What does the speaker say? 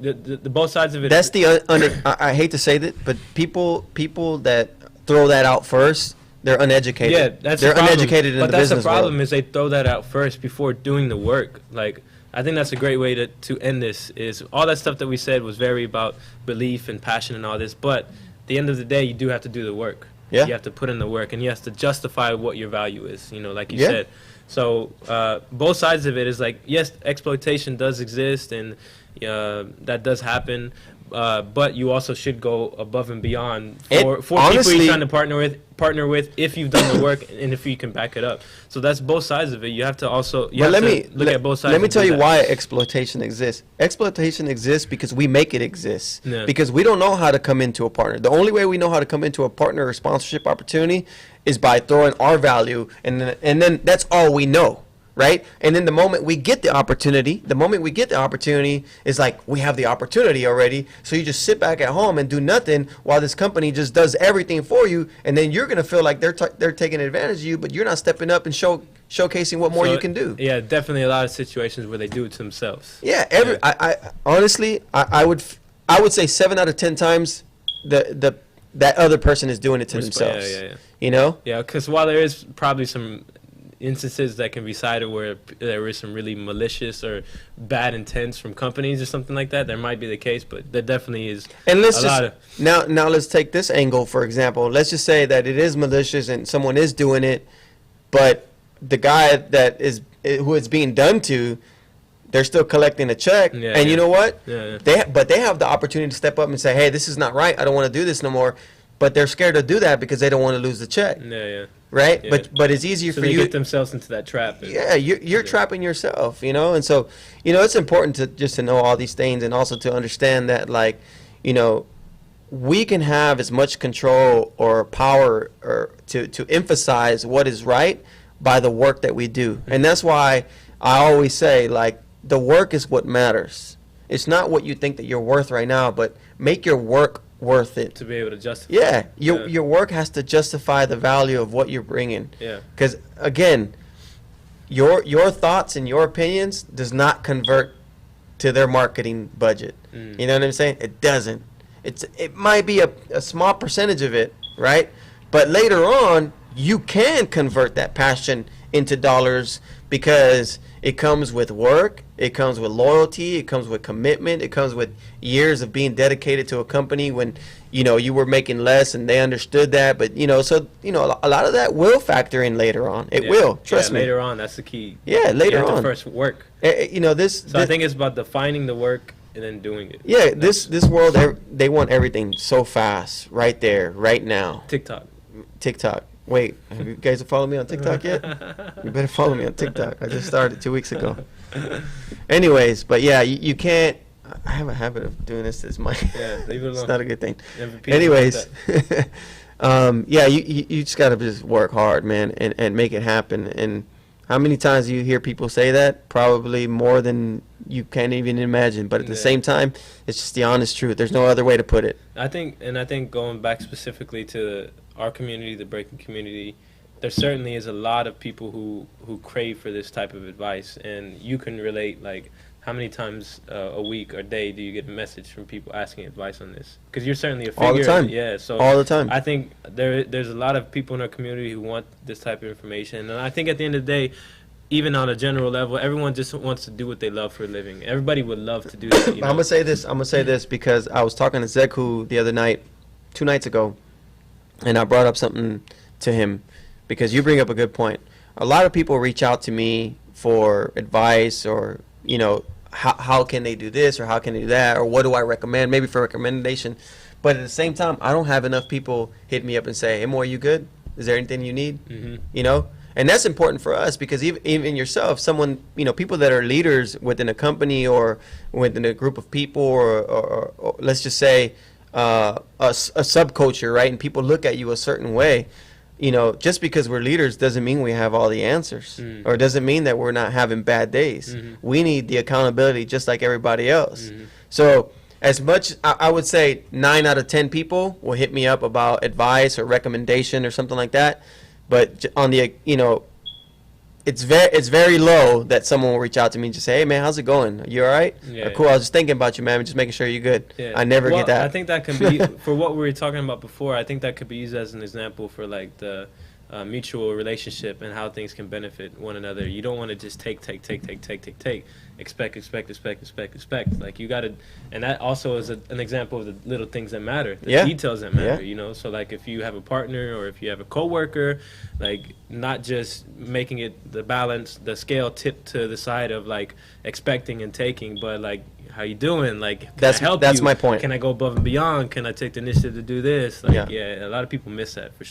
the both sides of it. That's I hate to say that, but people that throw that out first, they're uneducated. Yeah, that's they're the problem. uneducated in the business world. But that's the problem is they throw that out first before doing the work. Like, I think that's a great way to end this. Is all that stuff that we said was very about belief and passion and all this, but at the end of the day, you do have to do the work. Yeah. You have to put in the work, and you have to justify what your value is. You know, like you said. So both sides of it is like, yes, exploitation does exist, and that does happen. But you also should go above and beyond for honestly, people you're trying to partner with if you've done the work and if you can back it up. So that's both sides of it. You have to also look at both sides. Let me tell you why exploitation exists. Exploitation exists because we make it exist. Yeah. Because we don't know how to come into a partner. The only way we know how to come into a partner or sponsorship opportunity is by throwing our value, and then that's all we know. Right? And then the moment we get the opportunity, is like, we have the opportunity already. So you just sit back at home and do nothing while this company just does everything for you. And then you're going to feel like they're taking advantage of you, but you're not stepping up and showcasing what more you can do. Yeah, definitely a lot of situations where they do it to themselves. Yeah. I honestly, I would say 7 out of 10 times that other person is doing it to themselves. Yeah. You know? Yeah, because while there is probably some instances that can be cited where there is some really malicious or bad intents from companies or something like that, there might be the case, but there definitely is. And now let's take this angle, for example. Let's just say that it is malicious and someone is doing it, but the guy who it's being done to, they're still collecting a check. You know what? They have the opportunity to step up and say, hey, this is not right. I don't want to do this no more. But they're scared to do that because they don't want to lose the check. Right? Yeah. But it's easier for you. So they get themselves into that trap. You're trapping yourself, you know? And so, it's important to know all these things, and also to understand that, like, we can have as much control or power or to emphasize what is right by the work that we do. And that's why I always say, like, the work is what matters. It's not what you think that you're worth right now, but make your work worth it. To be able to justify. Yeah, your work has to justify the value of what you're bringing. Yeah. Because, again, your thoughts and your opinions does not convert to their marketing budget. You know what I'm saying? It doesn't. It might be a small percentage of it, right? But later on, you can convert that passion into dollars, because it comes with work, it comes with loyalty, it comes with commitment, it comes with years of being dedicated to a company when you were making less and they understood that. But a lot of that will factor in later on. It will, trust me. Later on, that's the key. Yeah, later you have on. to first work. So I think it's about defining the work and then doing it. Yeah, this world, they want everything so fast, right there, right now. TikTok. Wait, have you guys followed me on TikTok yet? You better follow me on TikTok. I just started 2 weeks ago. Anyways, but yeah, you can't. I have a habit of doing this. Leave it alone. It's not a good thing. Anyways, you just gotta just work hard, man, and make it happen. And how many times do you hear people say that? Probably more than you can't even imagine. But at the same time, it's just the honest truth. There's no other way to put it. I think going back specifically to our community, the breaking community, there certainly is a lot of people who crave for this type of advice, and you can relate. Like, how many times a week or day do you get a message from people asking advice on this? Because you're certainly a figure. All the time. Yeah, so all the time. I think there's a lot of people in our community who want this type of information, and I think at the end of the day, even on a general level, everyone just wants to do what they love for a living. Everybody would love to do that. I'm gonna say this because I was talking to Zeku the other night, 2 nights ago. And I brought up something to him because you bring up a good point. A lot of people reach out to me for advice, or, how can they do this or how can they do that, or what do I recommend, maybe for recommendation. But at the same time, I don't have enough people hit me up and say, hey, Mo, are you good? Is there anything you need? And that's important for us, because even yourself, someone, people that are leaders within a company or within a group of people, or let's just say, a subculture, right? And people look at you a certain way. Just because we're leaders doesn't mean we have all the answers, or doesn't mean that we're not having bad days. We need the accountability just like everybody else. So as much, I would say 9 out of 10 people will hit me up about advice or recommendation or something like that. But on the, it's very low that someone will reach out to me and just say, "Hey man, how's it going? You all right? Yeah. Cool. I was just thinking about you, man. Just making sure you're good." Yeah. I never get that. I think that can be for what we were talking about before. I think that could be used as an example for like the mutual relationship and how things can benefit one another. You don't want to just take, expect. Like you got to, and that also is an example of the little things that matter, the details that matter. You know, so like if you have a partner or if you have a coworker, like not just making it the balance, the scale tip to the side of like expecting and taking, but like how you doing? Like can I help you? That's my point. Can I go above and beyond? Can I take the initiative to do this? Like yeah, a lot of people miss that for sure.